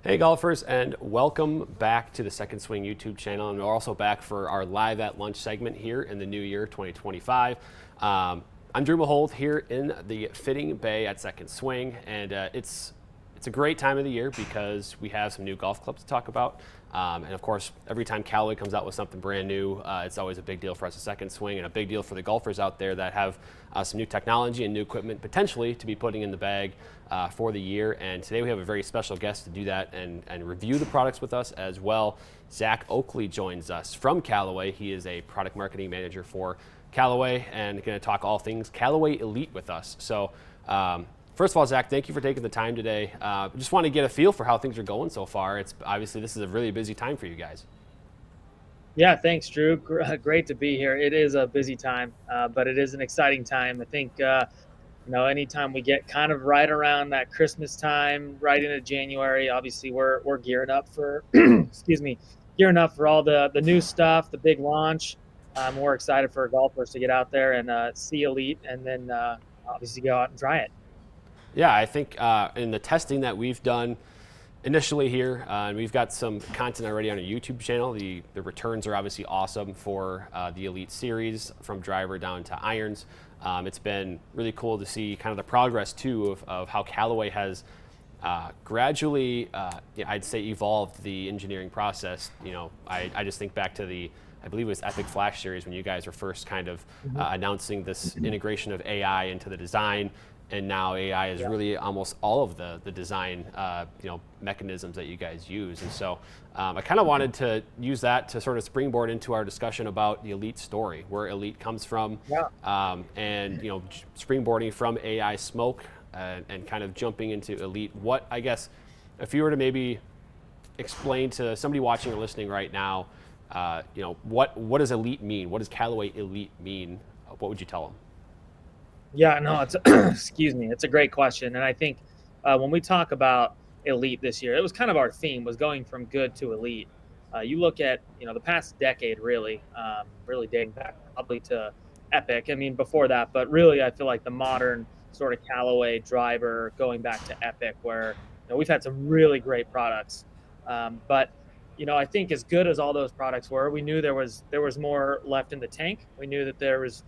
Hey golfers, and welcome back to the Second Swing YouTube channel. And we're also back for our Live at Lunch segment here in the new year, 2025. I'm Drew Mahowald here in the fitting bay at Second Swing, and it's a great time of the year because we have some new golf clubs to talk about. And of course, every time Callaway comes out with something brand new, it's always a big deal for us at Second Swing and a big deal for the golfers out there that have some new technology and new equipment potentially to be putting in the bag for the year. And today we have a very special guest to do that and review the products with us as well. Zack Oakley joins us from Callaway. He is a product marketing manager for Callaway and going to talk all things Callaway Elyte with us. So first of all, Zack, thank you for taking the time today. Just want to get a feel for how things are going so far. It's obviously this is a really busy time for you guys. Yeah, thanks, Drew. Great to be here. It is a busy time, but it is an exciting time. I think anytime we get kind of right around that Christmas time, right into January, obviously we're gearing up for, excuse me, gearing up for all the new stuff, the big launch. We're excited for golfers to get out there and see Elite, and then obviously go out and try it. Yeah, I think in the testing that we've done initially here, and we've got some content already on our YouTube channel. The returns are obviously awesome for the Elite series from driver down to irons. It's been really cool to see kind of the progress too of how Callaway has gradually, I'd say, evolved the engineering process. I just think back to I believe it was Epic Flash series when you guys were first kind of announcing this integration of AI into the design. And now AI is really almost all of the design mechanisms that you guys use. And so I kind of wanted to use that to sort of springboard into our discussion about the Elite story, where Elite comes from, and springboarding from AI smoke and kind of jumping into Elite. What, I guess, if you were to maybe explain to somebody watching or listening right now, what does Elite mean? What does Callaway Elite mean? What would you tell them? Yeah, no, it's excuse me, it's a great question, and I think when we talk about Elite this year, it was kind of our theme was going from good to Elite. You look at the past decade, really dating back probably to Epic. I mean, before that, but really, I feel like the modern sort of Callaway driver going back to Epic, where we've had some really great products, but I think as good as all those products were, we knew there was more left in the tank. We knew that there was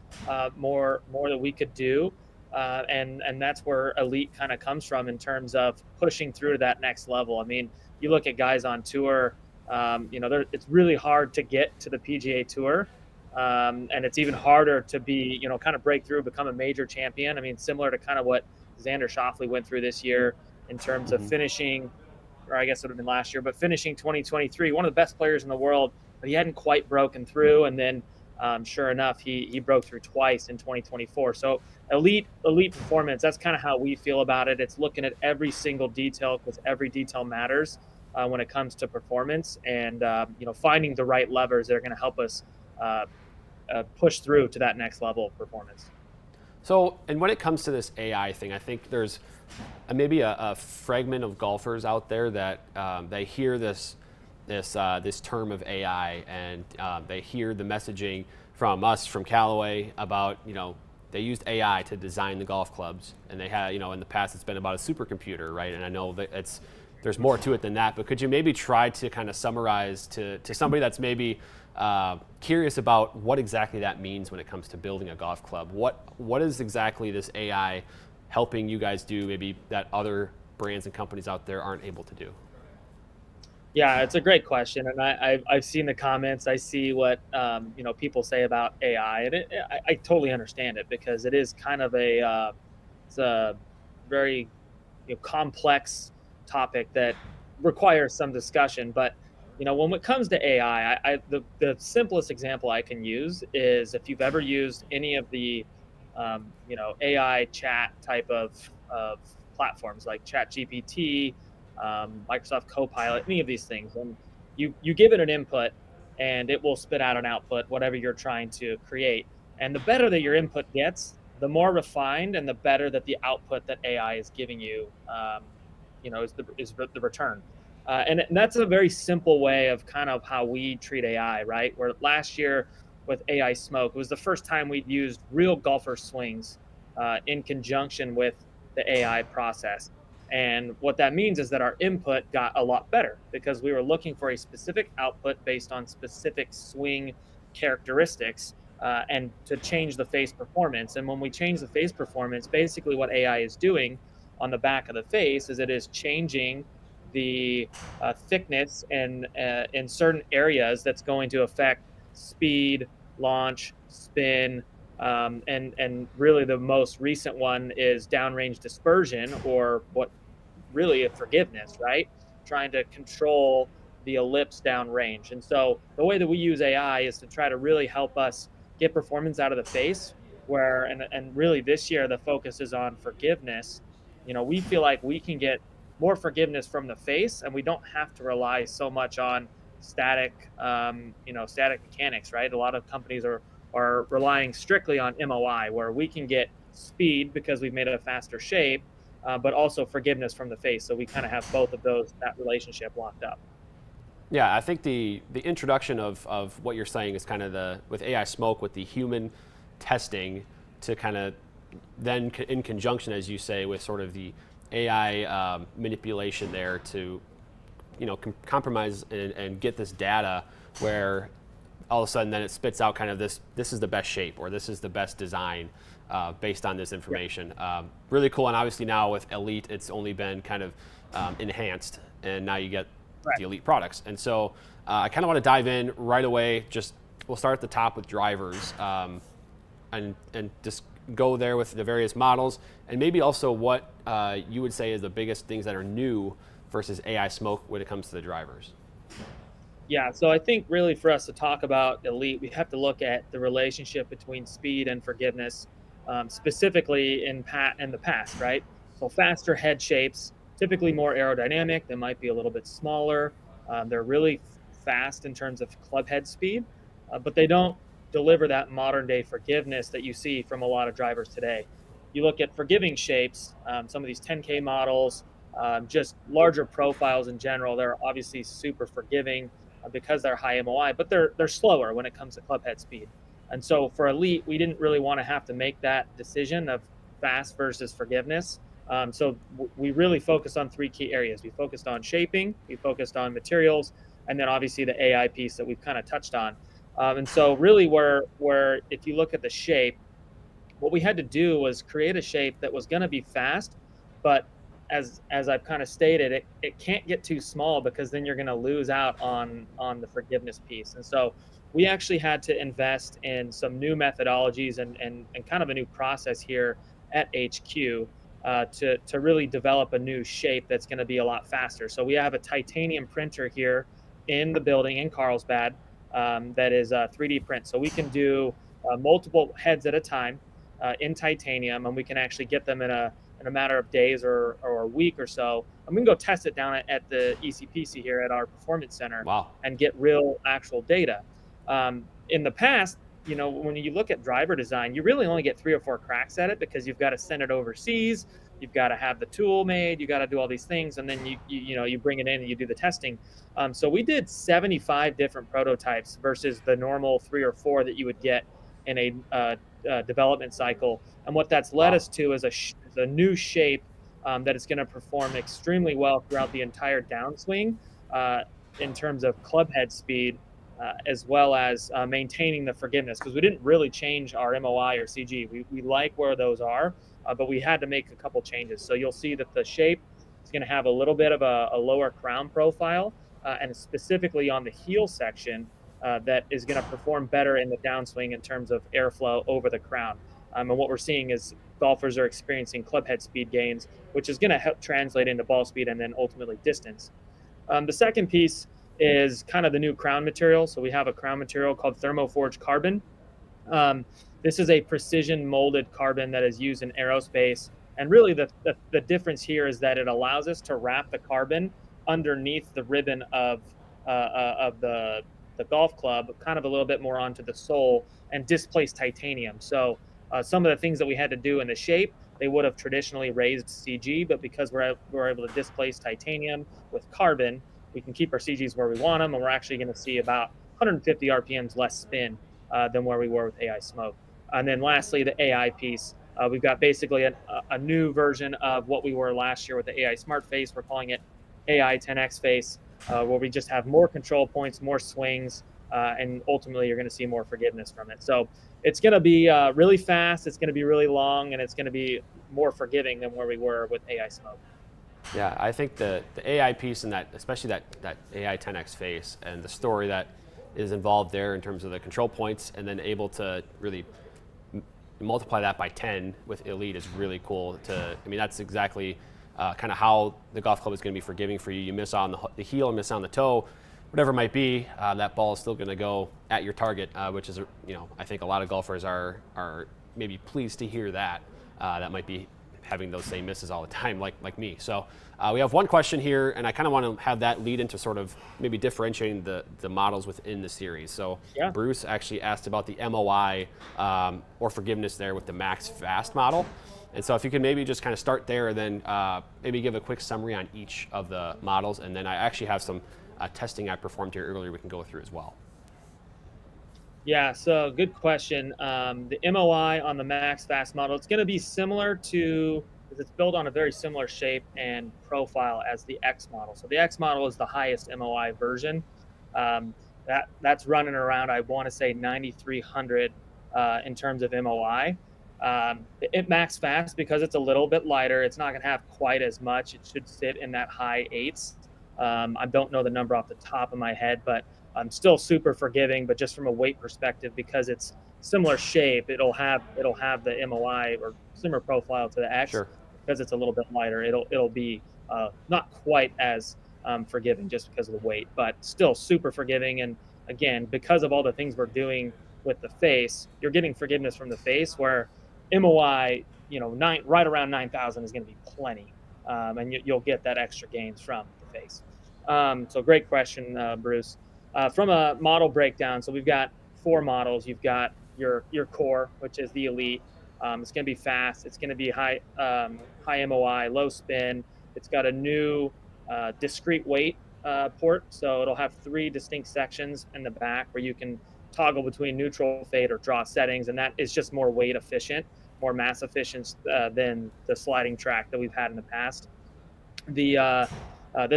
more that we could do, and that's where Elite kind of comes from in terms of pushing through to that next level. I mean, you look at guys on tour, it's really hard to get to the PGA Tour, and it's even harder to be kind of break through, become a major champion. I mean, similar to kind of what Xander Schauffele went through this year in terms of finishing, or I guess it would have been last year, but finishing 2023, one of the best players in the world, but he hadn't quite broken through. And then sure enough, he broke through twice in 2024. So elite performance, that's kind of how we feel about it. It's looking at every single detail because every detail matters when it comes to performance, and finding the right levers that are going to help us push through to that next level of performance. So, and when it comes to this AI thing, I think there's maybe a fragment of golfers out there that they hear this term of AI, and they hear the messaging from us, from Callaway, about they used AI to design the golf clubs, and they had in the past it's been about a supercomputer, right? And I know that there's more to it than that, but could you maybe try to kind of summarize to somebody that's maybe curious about what exactly that means when it comes to building a golf club? What is exactly this AI helping you guys do maybe that other brands and companies out there aren't able to do? Yeah, it's a great question, and I've seen the comments. I see what people say about AI, and I totally understand it because it is kind of it's a very complex topic that requires some discussion. But when it comes to AI, the simplest example I can use is if you've ever used any of the AI chat type of platforms like ChatGPT, Microsoft Copilot, any of these things, and you give it an input, and it will spit out an output, whatever you're trying to create. And the better that your input gets, the more refined and the better that the output that AI is giving you, is the return. And that's a very simple way of kind of how we treat AI, right? Where last year with AI Smoke, it was the first time we'd used real golfer swings in conjunction with the AI process. And what that means is that our input got a lot better because we were looking for a specific output based on specific swing characteristics, and to change the face performance. And when we change the face performance, basically what AI is doing on the back of the face is it is changing the thickness and in certain areas that's going to affect speed, launch, spin, and really the most recent one is downrange dispersion, or what really a forgiveness, right? Trying to control the ellipse downrange. And so the way that we use AI is to try to really help us get performance out of the face. Where and really this year the focus is on forgiveness. We feel like we can get more forgiveness from the face, and we don't have to rely so much on static mechanics, right? A lot of companies are relying strictly on MOI, where we can get speed because we've made it a faster shape, but also forgiveness from the face. So we kind of have both of those, that relationship locked up. Yeah, I think the introduction of what you're saying is kind of with AI Smoke, with the human testing to kind of then in conjunction, as you say, with sort of the AI manipulation there to compromise and get this data where all of a sudden then it spits out kind of this is the best shape, or this is the best design based on this information. Really cool. And obviously now with Elite, it's only been kind of enhanced, and now you get the Elite products. And so I kind of want to dive in right away. We'll start at the top with drivers, and just go there with the various models, and maybe also what you would say is the biggest things that are new versus AI Smoke when it comes to the drivers. Yeah, so I think really for us to talk about Elite, we have to look at the relationship between speed and forgiveness, specifically in the past, right? So faster head shapes, typically more aerodynamic. They might be a little bit smaller. They're really fast in terms of club head speed, but they don't deliver that modern day forgiveness that you see from a lot of drivers today. You look at forgiving shapes, some of these 10K models, just larger profiles in general. They're obviously super forgiving because they're high MOI, but they're slower when it comes to club head speed. And so for Elite, we didn't really want to have to make that decision of fast versus forgiveness. So we really focused on three key areas. We focused on shaping, we focused on materials, and then obviously the AI piece that we've kind of touched on. And so really where if you look at the shape, what we had to do was create a shape that was going to be fast, but as I've kind of stated, it can't get too small because then you're going to lose out on the forgiveness piece. And so we actually had to invest in some new methodologies and kind of a new process here at HQ, to really develop a new shape that's going to be a lot faster. So we have a titanium printer here in the building in Carlsbad, that is a 3D print. So we can do multiple heads at a time in titanium, and we can actually get them in a matter of days or a week or so. And we can go test it down at the ECPC here at our performance center. Wow. And get real actual data. In the past, when you look at driver design, you really only get 3 or 4 cracks at it because you've got to send it overseas. You've got to have the tool made. You got to do all these things, and then you bring it in and you do the testing. So we did 75 different prototypes versus the normal 3 or 4 that you would get in a development cycle. And what that's led us to is a new shape that is going to perform extremely well throughout the entire downswing, in terms of club head speed, as well as maintaining the forgiveness, because we didn't really change our MOI or CG. We like where those are, but we had to make a couple changes. So you'll see that the shape is going to have a little bit of a lower crown profile, and specifically on the heel section, that is going to perform better in the downswing in terms of airflow over the crown. And what we're seeing is golfers are experiencing club head speed gains, which is going to help translate into ball speed and then ultimately distance. The second piece is kind of the new crown material. So we have a crown material called thermoforged carbon. This is a precision molded carbon that is used in aerospace. And really the difference here is that it allows us to wrap the carbon underneath the ribbon of the golf club, kind of a little bit more onto the sole, and displace titanium. So some of the things that we had to do in the shape, they would have traditionally raised CG, but because we're able to displace titanium with carbon, we can keep our CGs where we want them, and we're actually going to see about 150 RPMs less spin than where we were with AI Smoke. And then lastly, the AI piece. We've got basically a new version of what we were last year with the AI Smart Face. We're calling it AI 10X Face, where we just have more control points, more swings, and ultimately you're going to see more forgiveness from it. So it's going to be really fast, it's going to be really long, and it's going to be more forgiving than where we were with AI Smoke. Yeah, I think the AI piece and that, especially that AI 10X face and the story that is involved there in terms of the control points and then able to really multiply that by 10 with Elite is really cool. I mean, that's exactly kind of how the golf club is going to be forgiving for you. You miss on the heel or miss on the toe, whatever it might be, that ball is still going to go at your target, which is, I think a lot of golfers are maybe pleased to hear that. That might be having those same misses all the time, like me. So we have one question here, and I kind of want to have that lead into sort of maybe differentiating the models within the series. So yeah. Bruce actually asked about the MOI or forgiveness there with the Max Fast model. And so if you could maybe just kind of start there and then maybe give a quick summary on each of the models. And then I actually have some testing I performed here earlier we can go through as well. Yeah, so good question. The MOI on the Max Fast model, it's going to be similar to, because it's built on a very similar shape and profile as the X model. So the X model is the highest MOI version. That's running around, I want to say 9,300 in terms of MOI. It Max Fast, because it's a little bit lighter, it's not going to have quite as much. It should sit in that high eights. I don't know the number off the top of my head, but I'm still super forgiving. But just from a weight perspective, because it's similar shape, it'll have the MOI or similar profile to the X. Sure. Because it's a little bit lighter, it'll be not quite as forgiving just because of the weight, but still super forgiving. And again, because of all the things we're doing with the face, you're getting forgiveness from the face, where MOI, right around 9,000 is going to be plenty, and you'll get that extra gains from the face. So great question, Bruce. From a model breakdown, so we've got 4 models. You've got your core, which is the Elite. It's going to be fast. It's going to be high MOI, low spin. It's got a new discrete weight port, so it'll have 3 distinct sections in the back where you can toggle between neutral, fade, or draw settings, and that is just more weight efficient, more mass efficient than the sliding track that we've had in the past. This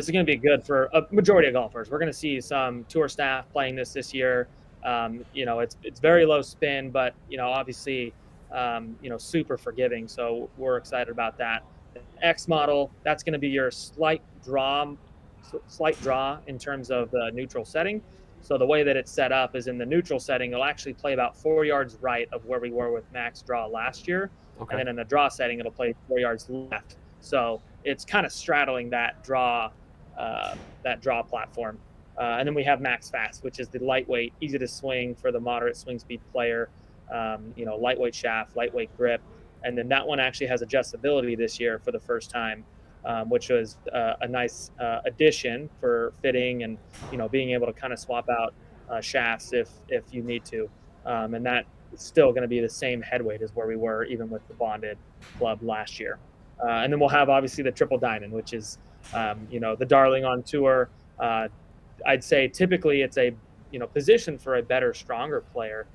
is going to be good for a majority of golfers. We're going to see some tour staff playing this year. It's very low spin, but obviously, super forgiving. So we're excited about that. The X model, that's going to be your slight draw in terms of the neutral setting. So the way that it's set up is in the neutral setting, it'll actually play about 4 yards right of where we were with max draw last year. Okay. And then in the draw setting, it'll play 4 yards left. So it's kind of straddling that draw platform. And then we have Max Fast, which is the lightweight, easy to swing for the moderate swing speed player, lightweight shaft, lightweight grip. And then that one actually has adjustability this year for the first time, which was a nice addition for fitting and, being able to kind of swap out shafts if you need to. And that is still going to be the same head weight as where we were even with the bonded club last year. And then we'll have obviously the Triple Diamond, which is, the darling on tour. I'd say typically it's a, position for a better, stronger player.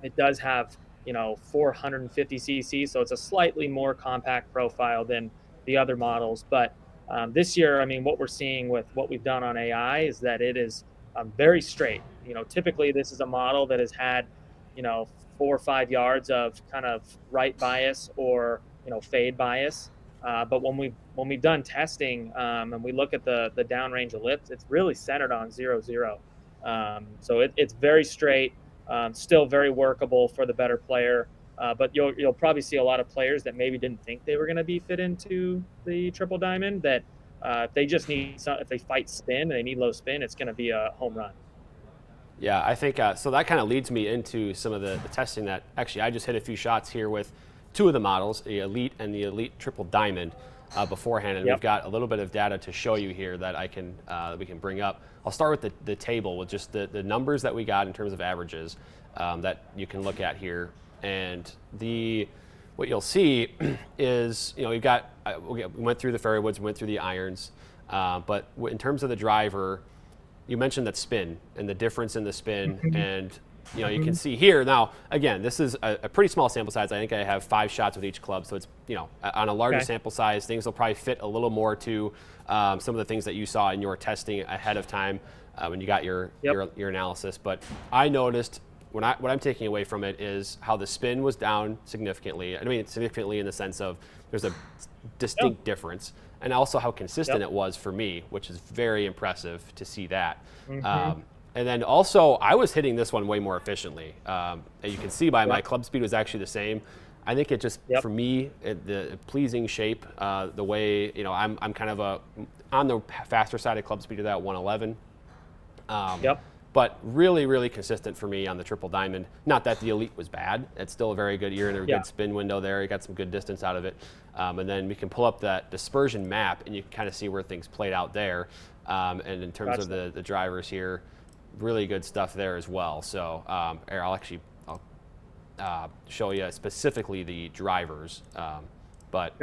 It does have, 450 cc, so it's a slightly more compact profile than the other models. But this year, I mean, what we're seeing with what we've done on AI is that it is very straight. Typically this is a model that has had, 4 or 5 yards of kind of right bias or fade bias. But when we've done testing and we look at the downrange ellipse, it's really centered on 0-0. So it's very straight, still very workable for the better player. But you'll probably see a lot of players that maybe didn't think they were going to be fit into the Triple Diamond, that if they just need if they fight spin and they need low spin, it's going to be a home run. Yeah, I think so. That kind of leads me into some of the testing that actually I just hit a few shots here with 2 of the models, the Elite and the Elite Triple Diamond, beforehand, and We've got a little bit of data to show you here that we can bring up. I'll start with the table with just the numbers that we got in terms of averages that you can look at here, and what you'll see is we've got we went through the fairway woods, we went through the irons, but in terms of the driver, you mentioned that spin and the difference in the spin, and you can see here now. Again, this is a pretty small sample size. I think I have 5 shots with each club, so it's on a larger sample size, things will probably fit a little more to some of the things that you saw in your testing ahead of time when you got your analysis. But I noticed what I'm taking away from it is how the spin was down significantly. I mean, significantly in the sense of there's a distinct difference, and also how consistent it was for me, which is very impressive to see that. And then also, I was hitting this one way more efficiently. You can see by my club speed was actually the same. I think it just, for me, the pleasing shape, the way, I'm kind of on the faster side of club speed of that 111. But really, really consistent for me on the triple diamond. Not that the Elite was bad. It's still a very good, you're in a good spin window there. You got some good distance out of it. And then we can pull up that dispersion map, and you can kind of see where things played out there. And in terms of the drivers here, really good stuff there as well. So I'll show you specifically the drivers, but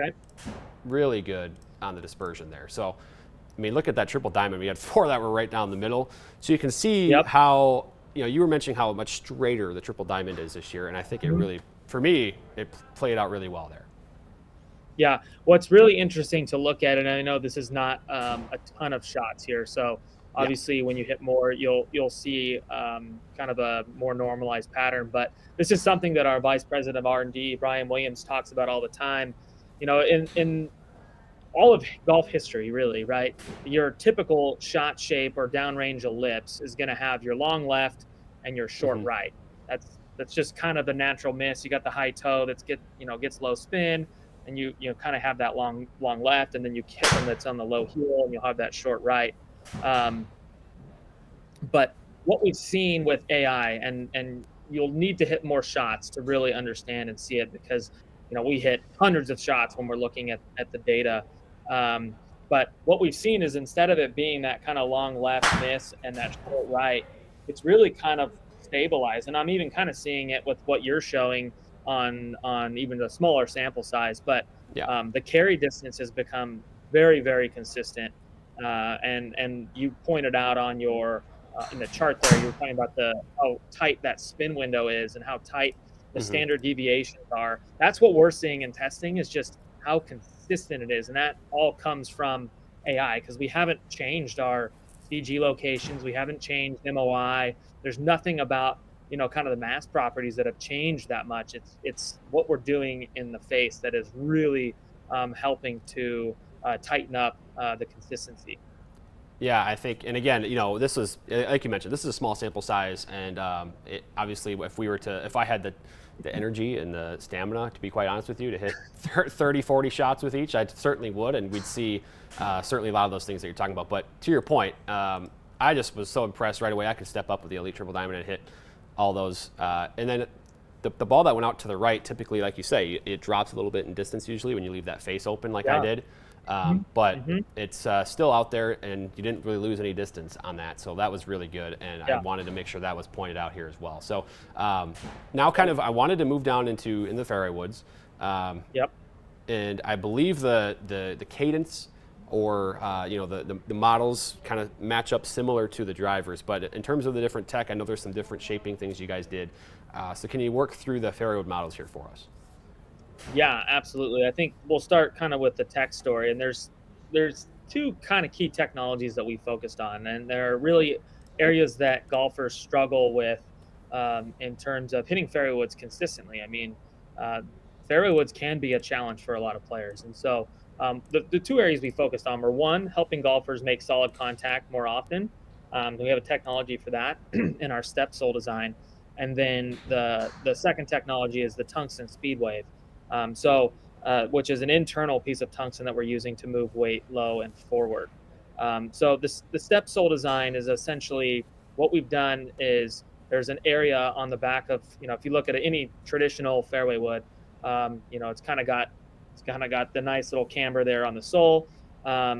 really good on the dispersion there. So, I mean, look at that triple diamond. We had 4 that were right down the middle. So you can see how, you were mentioning how much straighter the triple diamond is this year. And I think it really, for me, it played out really well there. Yeah. What's really interesting to look at, and I know this is not a ton of shots here. So obviously when you hit more, you'll see kind of a more normalized pattern. But this is something that our vice president of R&D, Brian Williams, talks about all the time. In all of golf history, really, right? Your typical shot shape or downrange ellipse is going to have your long left and your short right. That's just kind of the natural miss. You got the high toe gets low spin, and you kind of have that long left, and then you hit one that's on the low heel, and you'll have that short right. But what we've seen with AI, and you'll need to hit more shots to really understand and see it, because we hit hundreds of shots when we're looking at the data. But what we've seen is, instead of it being that kind of long left miss and that short right, it's really kind of stabilized. And I'm even kind of seeing it with what you're showing on even the smaller sample size. But the carry distance has become very, very consistent. And you pointed out on your in the chart there, you were talking about how tight that spin window is and how tight the standard deviations are. That's what we're seeing in testing, is just how consistent it is. And that all comes from AI, because we haven't changed our CG locations. We haven't changed MOI. There's nothing about, kind of the mass properties that have changed that much. It's what we're doing in the face that is really helping to tighten up the consistency. Yeah, I think, and again, this is, like you mentioned, this is a small sample size, and obviously, if I had the energy and the stamina, to be quite honest with you, to hit 30, 40 shots with each, I certainly would, and we'd see certainly a lot of those things that you're talking about. But to your point, I just was so impressed right away. I could step up with the Elite Triple Diamond and hit all those. And then the ball that went out to the right, typically, like you say, it drops a little bit in distance usually when you leave that face open like I did. But it's still out there, and you didn't really lose any distance on that. So that was really good, and I wanted to make sure that was pointed out here as well. So now kind of I wanted to move down in the fairway woods. And I believe the cadence or the models kind of match up similar to the drivers. But in terms of the different tech, I know there's some different shaping things you guys did. So can you work through the fairway wood models here for us? Yeah, absolutely. I think we'll start kind of with the tech story, and there's 2 kind of key technologies that we focused on, and they're really areas that golfers struggle with in terms of hitting fairway woods consistently. I mean, fairway woods can be a challenge for a lot of players, and so the 2 areas we focused on were, 1, helping golfers make solid contact more often. We have a technology for that in our step sole design, and then the second technology is the tungsten speed wave. Which is an internal piece of tungsten that we're using to move weight low and forward. So the step sole design is essentially, what we've done is, there's an area on the back of, if you look at any traditional fairway wood, it's kind of got the nice little camber there on the sole.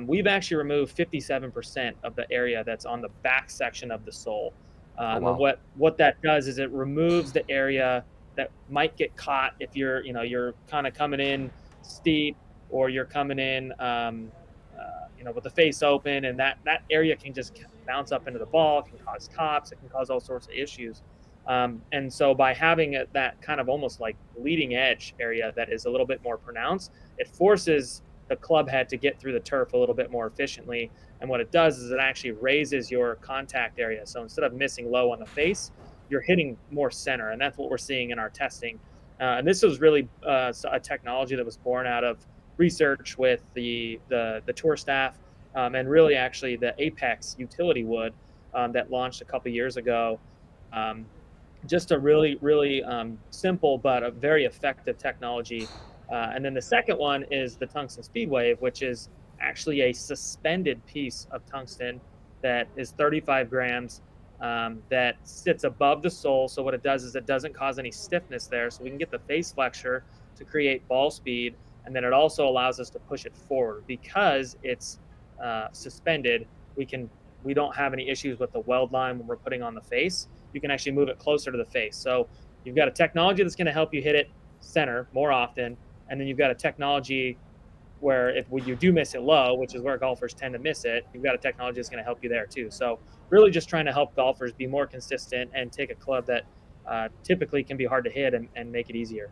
We've actually removed 57% of the area that's on the back section of the sole. And what that does is it removes the area that might get caught if you're kind of coming in steep, or you're coming in with the face open, and that area can just bounce up into the ball. It can cause tops. It can cause all sorts of issues. And so by having that kind of almost like leading edge area that is a little bit more pronounced, it forces the club head to get through the turf a little bit more efficiently. And what it does is it actually raises your contact area. So instead of missing low on the face, you're hitting more center. And that's what we're seeing in our testing. And this was really a technology that was born out of research with the tour staff, and really actually the Apex utility wood that launched a couple years ago. Um, just a really simple but a very effective technology. And then the second one is the tungsten speed wave, which is actually a suspended piece of tungsten that is 35 grams, that sits above the sole. So what it does is it doesn't cause any stiffness there. So we can get the face flexure to create ball speed. And then it also allows us to push it forward because it's suspended. We don't have any issues with the weld line when we're putting on the face. You can actually move it closer to the face. So you've got a technology that's going to help you hit it center more often. And then you've got a technology where when you do miss it low, which is where golfers tend to miss it, you've got a technology that's going to help you there too. So really just trying to help golfers be more consistent and take a club that typically can be hard to hit and make it easier.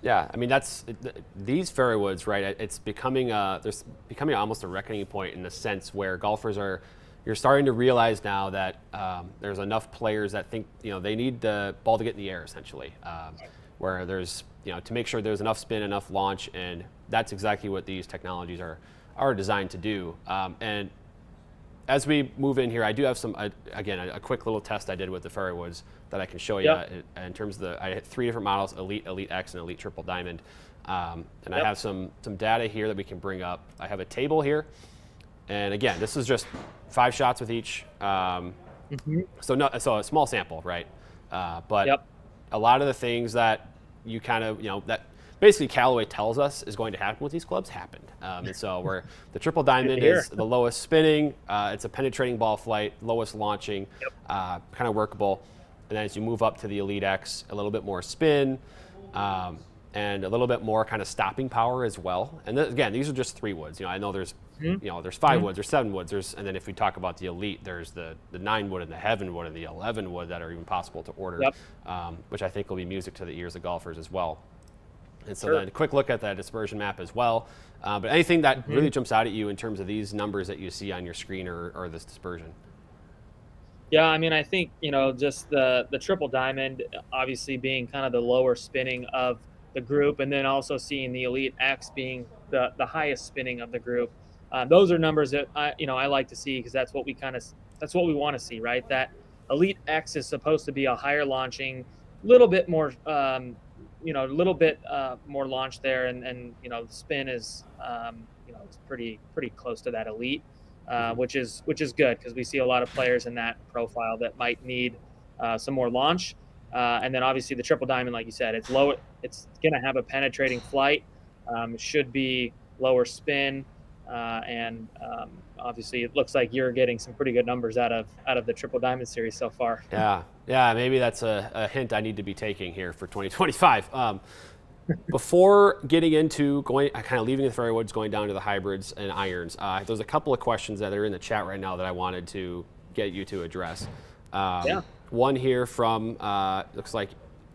Yeah, I mean these fairway woods, right? It's becoming there's becoming almost a reckoning point in the sense where you're starting to realize now that there's enough players that think they need the ball to get in the air essentially, where there's to make sure there's enough spin, enough launch, and that's exactly what these technologies are designed to do. And as we move in here, I do have again a quick little test I did with the fairway woods that I can show you. Yep. In terms of I hit 3 different models: Elite, Elite X, and Elite Triple Diamond. And Yep. I have some data here that we can bring up. I have a table here, and again, this is just 5 shots with each. So a small sample, right? But Yep. a lot of the things that you kind of that basically Callaway tells us is going to happen with these clubs happened. And so where the Triple Diamond is the lowest spinning, it's a penetrating ball flight, lowest launching, Yep. kind of workable. And then as you move up to the Elite X, a little bit more spin, and a little bit more kind of stopping power as well. And again, these are just 3 woods. I know there's there's 5 woods, there's 7 woods, and then if we talk about the Elite, there's the 9 wood and the Heaven wood and the 11 wood that are even possible to order, Yep. which I think will be music to the ears of golfers as well. And so Sure. then a quick look at that dispersion map as well. But anything that really jumps out at you in terms of these numbers that you see on your screen or this dispersion? Yeah, I mean, I think just the Triple Diamond obviously being kind of the lower spinning of the group, and then also seeing the Elite X being the highest spinning of the group. Those are numbers that I like to see because that's what we want to see, right? That Elite X is supposed to be a higher launching, little bit more, a little bit more launch there, and the spin is it's pretty close to that Elite. Which is good because we see a lot of players in that profile that might need some more launch. And then obviously the Triple Diamond, like you said, it's low. It's going to have a penetrating flight. It should be lower spin, and obviously it looks like you're getting some pretty good numbers out of the Triple Diamond series so far. Yeah, maybe that's a hint I need to be taking here for 2025. Before getting into kind of leaving the fairway woods, going down to the hybrids and irons, there's a couple of questions that are in the chat right now that I wanted to get you to address. Yeah. One here from, looks like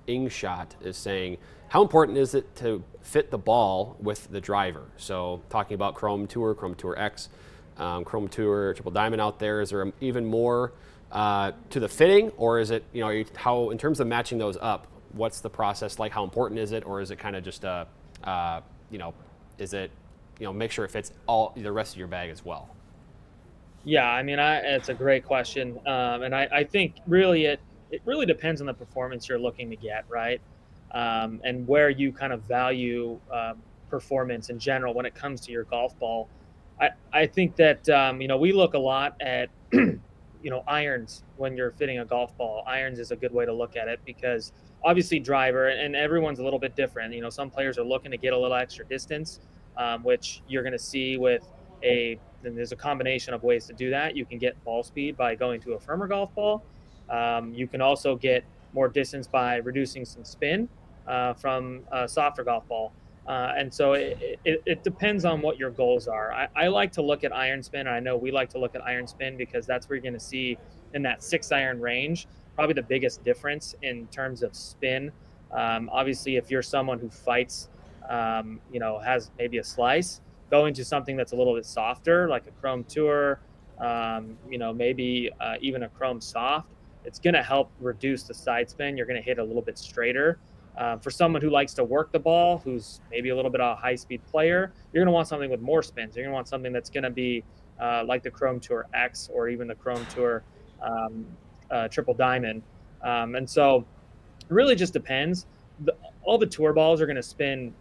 Ingshot is saying, how important is it to fit the ball with the driver? So talking about Chrome Tour X, Chrome Tour, Triple Diamond out there, is there even more to the fitting, or is it, how, in terms of matching those up, what's the process like? How important is it, or is it kind of just is it, make sure it fits all the rest of your bag as well? Yeah, I mean, it's a great question, and I think really it really depends on the performance you're looking to get, right? And where you kind of value performance in general when it comes to your golf ball. I think that we look a lot at irons when you're fitting a golf ball. Irons is a good way to look at it because obviously driver, and everyone's a little bit different. Some players are looking to get a little extra distance, which you're going to see then there's a combination of ways to do that. You can get ball speed by going to a firmer golf ball. You can also get more distance by reducing some spin from a softer golf ball. And so it depends on what your goals are. I like to look at iron spin, and I know we like to look at iron spin because that's where you're going to see in that 6-iron range probably the biggest difference in terms of spin. Obviously, if you're someone who fights, has maybe a slice, going to something that's a little bit softer, like a Chrome Tour, maybe even a Chrome Soft, it's going to help reduce the side spin. You're going to hit a little bit straighter. For someone who likes to work the ball, who's maybe a little bit of a high-speed player, you're going to want something with more spins. You're going to want something that's going to be like the Chrome Tour X or even the Chrome Tour Triple Diamond. And so it really just depends. All the tour balls are going to spin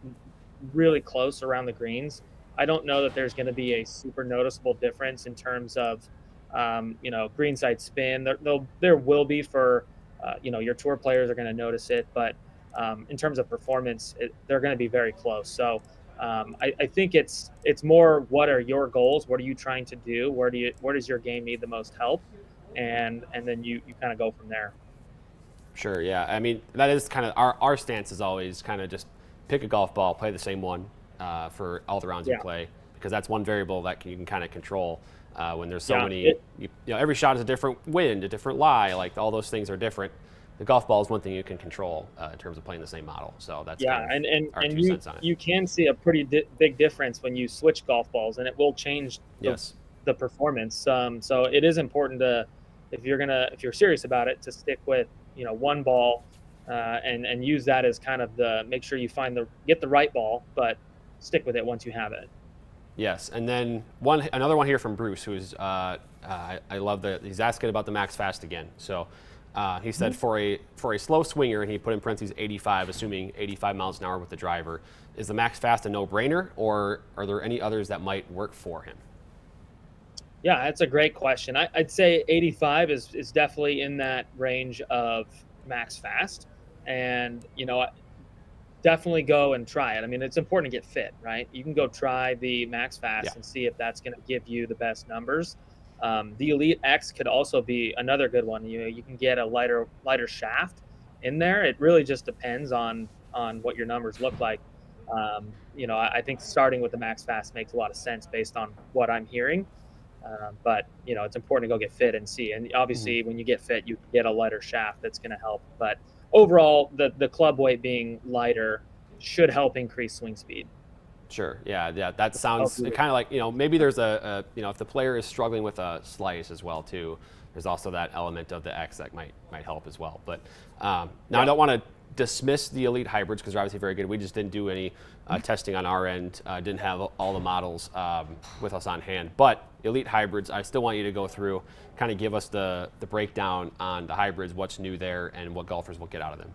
really close around the greens. I don't know that there's going to be a super noticeable difference in terms of, greenside spin. There will be for, your tour players are going to notice it, but in terms of performance, they're going to be very close. So I think it's more what are your goals? What are you trying to do? Where does your game need the most help? And then you kind of go from there. Sure, yeah. I mean, that is kind of our stance is always kind of just pick a golf ball, play the same one for all the rounds you Yeah. play, because that's one variable that you can kind of control when there's so Yeah. many. Every shot is a different wind, a different lie. Like all those things are different. The golf ball is one thing you can control in terms of playing the same model. So that's Yeah, kind of our and two cents on it. you can see a pretty big difference when you switch golf balls, and it will change Yes. the performance. So it is important to, if you're serious about it, to stick with one ball, and use that as kind of make sure you get the right ball, but stick with it once you have it. Yes, and then another one here from Bruce, who's I love that he's asking about the max fast again. So he said for a slow swinger, and he put in parentheses 85, assuming 85 miles an hour with the driver, is the max fast a no-brainer, or are there any others that might work for him? Yeah, that's a great question. I'd say 85 is definitely in that range of max fast, and definitely go and try it. I mean, it's important to get fit, right? You can go try the max Yeah. fast and see if that's going to give you the best numbers. The Elite X could also be another good one. You can get a lighter shaft in there. It really just depends on what your numbers look like. I think starting with the max fast makes a lot of sense based on what I'm hearing. But it's important to go get fit and see. And obviously, when you get fit, you can get a lighter shaft that's going to help. But overall, the club weight being lighter should help increase swing speed. Sure. Yeah. That sounds kind of like maybe there's if the player is struggling with a slice as well too. There's also that element of the X that might help as well. But now I don't want to dismiss the Elite hybrids because they're obviously very good. We just didn't do any testing on our end. Didn't have all the models with us on hand. But Elite hybrids, I still want you to go through, kind of give us the breakdown on the hybrids, what's new there, and what golfers will get out of them.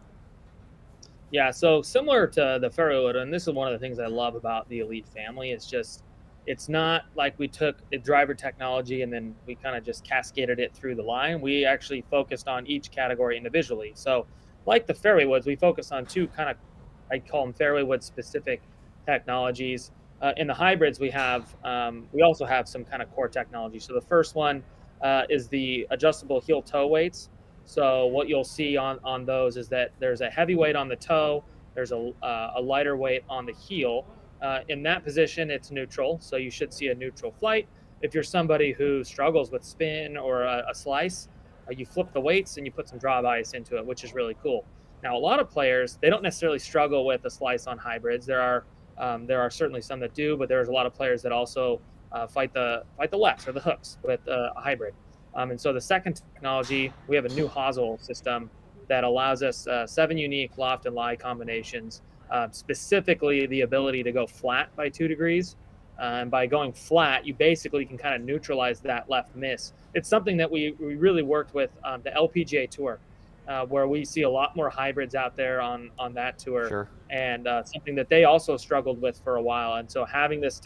Yeah, so similar to the Fairway, and this is one of the things I love about the Elite family, is just it's not like we took the driver technology and then we kind of just cascaded it through the line. We actually focused on each category individually. So like the Fairway Woods, we focused on two kind of, I call them Fairway Woods specific technologies. In the hybrids, we also have some kind of core technology. So the first one is the adjustable heel toe weights. So what you'll see on those is that there's a heavy weight on the toe, there's a lighter weight on the heel. In that position, it's neutral, so you should see a neutral flight. If you're somebody who struggles with spin or a slice, you flip the weights and you put some draw bias into it, which is really cool. Now, a lot of players, they don't necessarily struggle with a slice on hybrids. There are certainly some that do, but there's a lot of players that also fight the lefts or the hooks with a hybrid. And so the second technology, we have a new hosel system that allows us 7 unique loft and lie combinations, specifically the ability to go flat by 2 degrees. And by going flat, you basically can kind of neutralize that left miss. It's something that we really worked with the LPGA Tour, where we see a lot more hybrids out there on that tour. Sure. And something that they also struggled with for a while. And so having this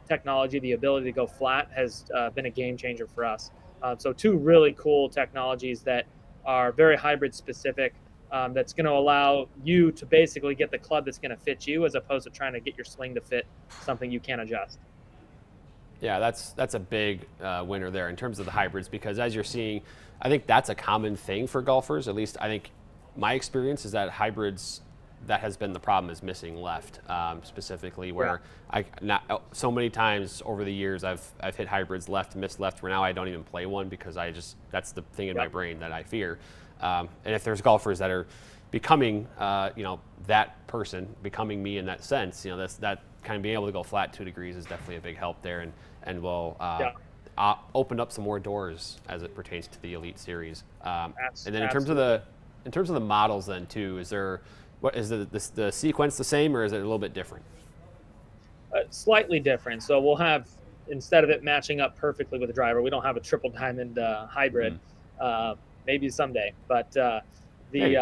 technology, the ability to go flat, has been a game changer for us. So 2 really cool technologies that are very hybrid specific, that's going to allow you to basically get the club that's going to fit you, as opposed to trying to get your swing to fit something you can't adjust. Yeah, that's a big winner there in terms of the hybrids, because as you're seeing, I think that's a common thing for golfers. At least I think my experience is that hybrids, that has been the problem, is missing left, specifically, where so many times over the years I've hit hybrids left, missed left, where now I don't even play one because that's the thing in my brain that I fear. And if there's golfers that are becoming, that person, becoming me in that sense, that kind of being able to go flat 2 degrees is definitely a big help there, and will Yeah. open up some more doors as it pertains to the Elite Series. And then Absolutely. in terms of the models, then too, is there what is the sequence the same, or is it a little bit different? Slightly different. So we'll have, instead of it matching up perfectly with the driver, we don't have a triple diamond hybrid. Mm, Uh, Maybe someday, but the maybe.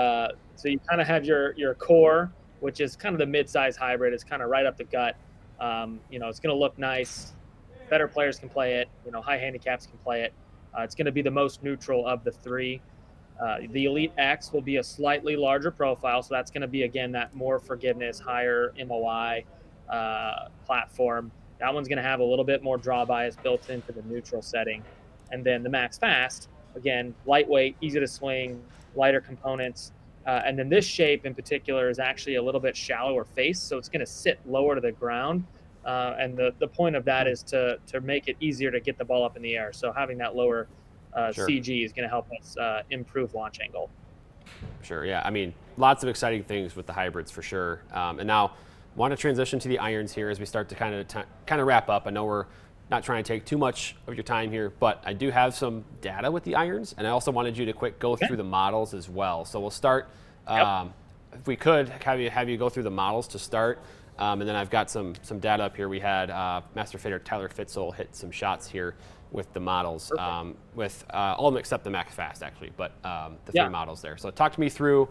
so you kind of have your core, which is kind of the mid-size hybrid. It's kind of right up the gut. It's going to look nice. Better players can play it. High handicaps can play it. It's going to be the most neutral of the three. The Elite X will be a slightly larger profile, so that's going to be, again, that more forgiveness, higher MOI platform. That one's going to have a little bit more draw bias built into the neutral setting. And then the Max Fast, again, lightweight, easy to swing, lighter components. And then this shape in particular is actually a little bit shallower face, so it's going to sit lower to the ground. And the point of that is to make it easier to get the ball up in the air. So having that lower Sure. CG is going to help us improve launch angle. Sure, yeah. I mean, lots of exciting things with the hybrids for sure. And now, want to transition to the irons here as we start to kind of wrap up. I know we're not trying to take too much of your time here, but I do have some data with the irons, and I also wanted you to quick go Okay. through the models as well. So we'll start. Yep. If we could have you go through the models to start, and then I've got some data up here. We had Master Fader Tyler Fitzel hit some shots here with the models, Perfect. with all of them except the Max Fast actually, but the three Yeah. models there. So talk to me through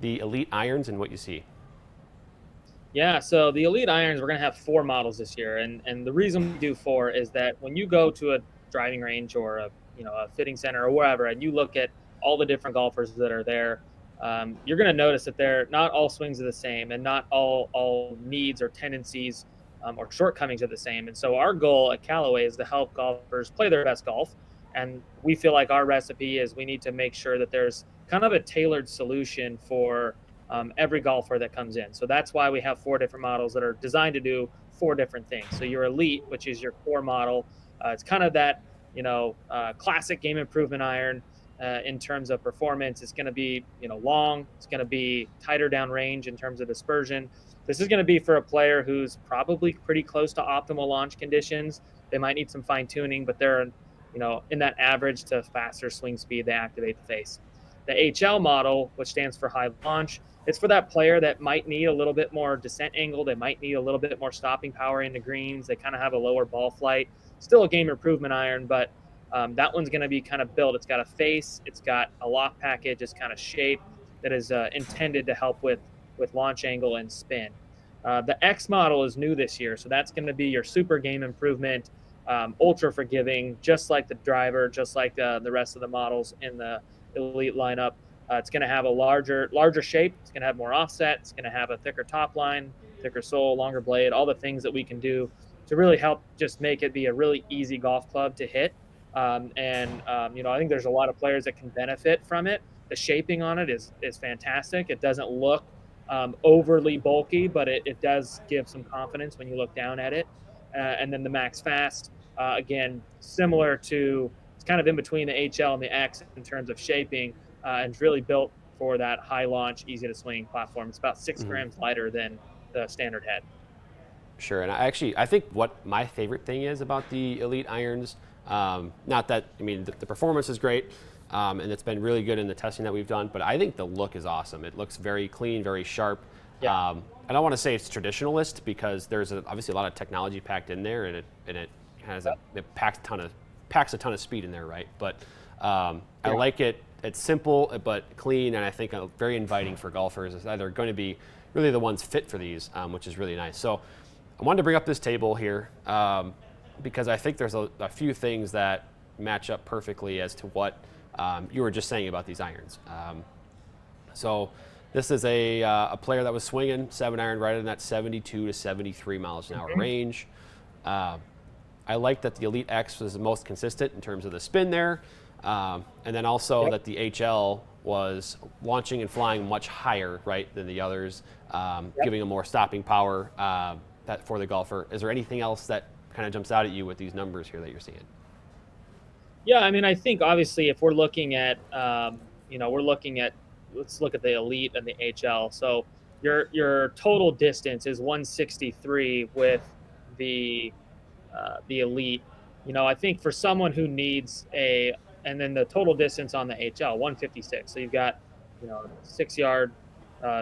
the Elite irons and what you see. Yeah, so the Elite irons, we're going to have 4 models this year, and the reason we do 4 is that when you go to a driving range or a fitting center or wherever, and you look at all the different golfers that are there, you're going to notice that they're not all swings are the same, and not all needs or tendencies or shortcomings are the same. And so our goal at Callaway is to help golfers play their best golf, and we feel like our recipe is we need to make sure that there's kind of a tailored solution for every golfer that comes in. So that's why we have 4 different models that are designed to do 4 different things. So your Elite, which is your core model, it's kind of that classic game improvement iron in terms of performance. It's going to be long. It's going to be tighter down range in terms of dispersion. This is going to be for a player who's probably pretty close to optimal launch conditions. They might need some fine tuning, but they're in that average to faster swing speed. They activate the face. The HL model, which stands for high launch, it's for that player that might need a little bit more descent angle. They might need a little bit more stopping power into greens. They kind of have a lower ball flight. Still a game improvement iron, but that one's going to be kind of built. It's got a face. It's got a lock package. It's kind of shape that is intended to help with launch angle and spin. The X model is new this year, so that's going to be your super game improvement, ultra forgiving, just like the driver, just like the rest of the models in the Elite lineup. It's going to have a larger shape. It's going to have more offset. It's going to have a thicker top line, thicker sole, longer blade, all the things that we can do to really help just make it be a really easy golf club to hit. I think there's a lot of players that can benefit from it. The shaping on it is fantastic. It doesn't look overly bulky, but it does give some confidence when you look down at it. And then the Max Fast, again, similar to, it's kind of in between the HL and the X in terms of shaping, and it's really built for that high launch, easy to swing platform. It's about 6 Mhm. grams lighter than the standard head. Sure, and I think what my favorite thing is about the Elite irons, not that I mean the performance is great, and it's been really good in the testing that we've done, but I think the look is awesome. It looks very clean, very sharp. Yeah. I don't want to say it's traditionalist because there's obviously a lot of technology packed in there, and it packs a ton of speed in there, right? But I like it. It's simple but clean, and I think very inviting for golfers. It's either going to be really the ones fit for these, which is really nice. So I wanted to bring up this table here because I think there's a few things that match up perfectly as to what you were just saying about these irons. So this is a player that was swinging 7-iron right in that 72 to 73 miles an hour range. I like that the Elite X was the most consistent in terms of the spin there. And then also that the HL was launching and flying much higher, right, than the others, giving them more stopping power that for the golfer. Is there anything else that kind of jumps out at you with these numbers here that you're seeing? Yeah, I mean, I think obviously if we're looking at we're looking at, let's look at the Elite and the HL. So your total distance is 163 with the Elite. I think for someone who needs and then the total distance on the HL, 156. So you've got, 6 yard,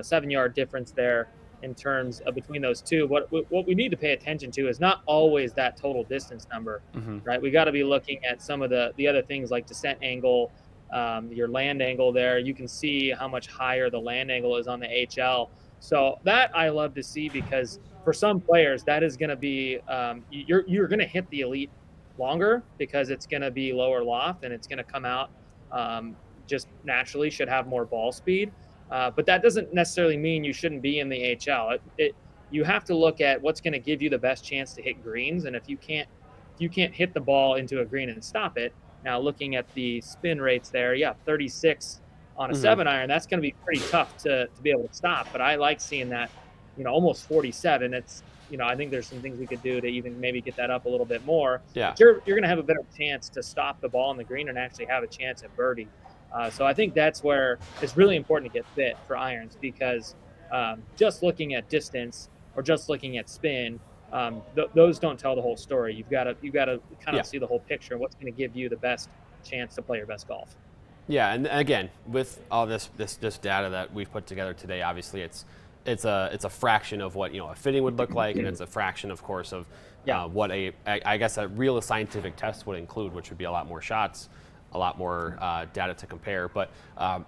7 yard difference there in terms of between those two. What we need to pay attention to is not always that total distance number, Hmm. right? We got to be looking at some of the other things like descent angle, your land angle there. You can see how much higher the land angle is on the HL. So that I love to see, because for some players that is going to be you're going to hit the Elite longer because it's going to be lower loft and it's going to come out um, just naturally, should have more ball speed. But that doesn't necessarily mean you shouldn't be in the HL. You have to look at what's going to give you the best chance to hit greens, and if you can't hit the ball into a green and stop it. Now, looking at the spin rates there, yeah, 36 on a Hmm. 7 iron, that's going to be pretty tough to be able to stop. But I like seeing that, almost 47. I think there's some things we could do to even maybe get that up a little bit more. Yeah. But you're going to have a better chance to stop the ball in the green and actually have a chance at birdie. So I think that's where it's really important to get fit for irons, because just looking at distance or just looking at spin, those don't tell the whole story. You've got to kind Yeah. of see the whole picture. What's going to give you the best chance to play your best golf? Yeah, and again, with all this data that we've put together today, obviously it's a fraction of what a fitting would look like, and it's a fraction, of course, of Yeah, what I guess a real scientific test would include, which would be a lot more shots, a lot more data to compare. But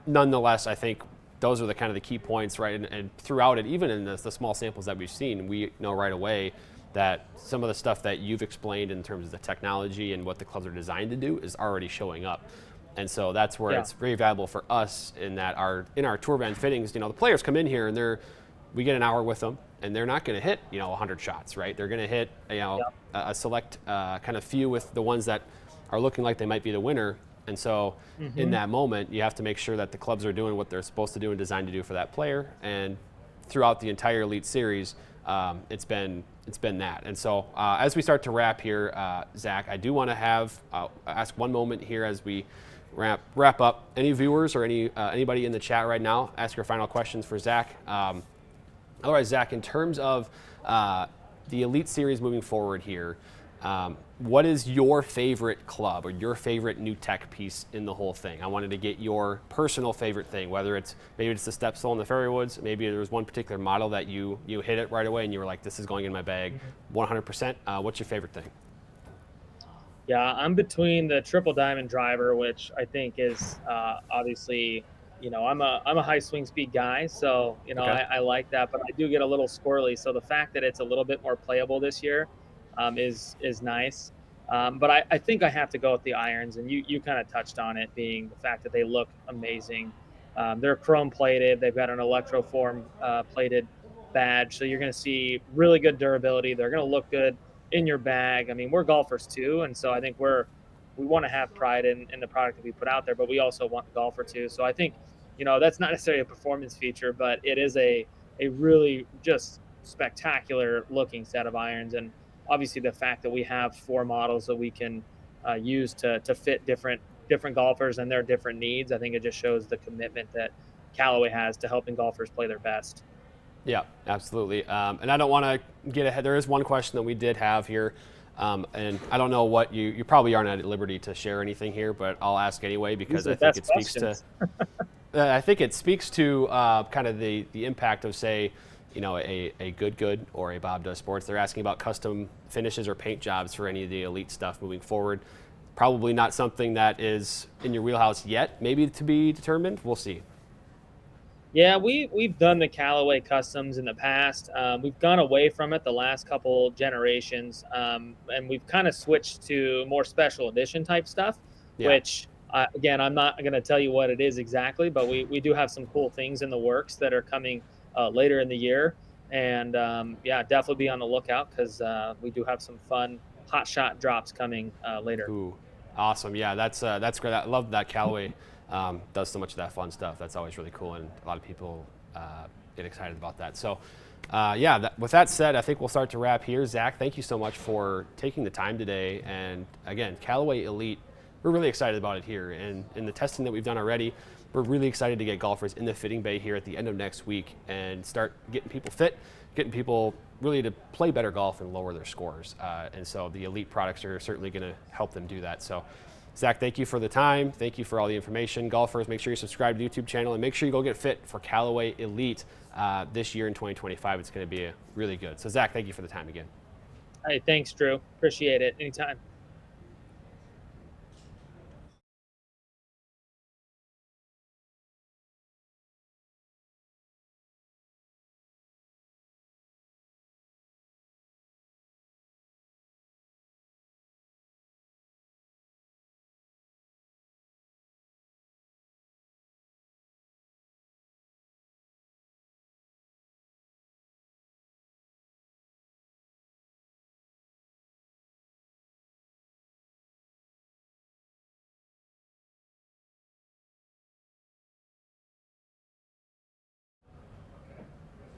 nonetheless, I think those are the kind of the key points, right? And throughout it, even in the small samples that we've seen, we know right away that some of the stuff that you've explained in terms of the technology and what the clubs are designed to do is already showing up. And so that's where yeah, it's very valuable for us in that in our tour band fittings, the players come in here and we get an hour with them, and they're not going to hit 100 shots, right? They're going to hit yeah, a select kind of few with the ones that are looking like they might be the winner. And so in hmm, that moment, you have to make sure that the clubs are doing what they're supposed to do and designed to do for that player. And throughout the entire Elite Series, it's been that. And so as we start to wrap here, Zach, I do want to ask one moment here as we wrap up. Any viewers or anybody in the chat right now, ask your final questions for Zack. Otherwise, Zack, in terms of the Elite Series moving forward here, what is your favorite club or your favorite new tech piece in the whole thing? I wanted to get your personal favorite thing, whether maybe it's the step stool in the Fairway Woods, maybe there was one particular model that you hit it right away and you were like, this is going in my bag 100%. What's your favorite thing? yeah. I'm between the triple diamond driver, which I think is obviously, I'm a high swing speed guy, so Okay. I like that, but I do get a little squirrely. So the fact that it's a little bit more playable this year is nice. But I think I have to go with the irons, and you kind of touched on it, being the fact that they look amazing. They're chrome plated. They've got an electroform plated badge, so you're going to see really good durability. They're going to look good in your bag. I mean, we're golfers too, and so I think we want to have pride in the product that we put out there, but we also want the golfer too. So I think that's not necessarily a performance feature, but it is a really just spectacular looking set of irons. And obviously the fact that we have 4 models that we can use to fit different golfers and their different needs, I think it just shows the commitment that Callaway has to helping golfers play their best. Yeah, absolutely. And I don't want to get ahead. There is one question that we did have here, and I don't know what you probably aren't at liberty to share anything here, but I'll ask anyway These because are I the think best it speaks to questions. kind of the impact of, say, a good or a Bob Does Sports. They're asking about custom finishes or paint jobs for any of the Elite stuff moving forward. Probably not something that is in your wheelhouse yet, maybe to be determined. We'll see. Yeah, we've done the Callaway customs in the past. We've gone away from it the last couple generations, and we've kind of switched to more special edition type stuff. Yeah. Which, again, I'm not going to tell you what it is exactly, but we do have some cool things in the works that are coming later in the year. And yeah, definitely be on the lookout, because we do have some fun hot shot drops coming later. Ooh, awesome. Yeah, that's great. I love that Callaway does so much of that fun stuff. That's always really cool, and a lot of people get excited about that. So, yeah, with that said, I think we'll start to wrap here. Zach, thank you so much for taking the time today. And again, Callaway Elyte, we're really excited about it here. And in the testing that we've done already, we're really excited to get golfers in the fitting bay here at the end of next week and start getting people fit, getting people really to play better golf and lower their scores. And so the Elyte products are certainly going to help them do that. So Zach, thank you for the time. Thank you for all the information. Golfers, make sure you subscribe to the YouTube channel and make sure you go get fit for Callaway Elyte this year in 2025. It's going to be really good. So Zach, thank you for the time again. Hey, thanks, Drew. Appreciate it. Anytime.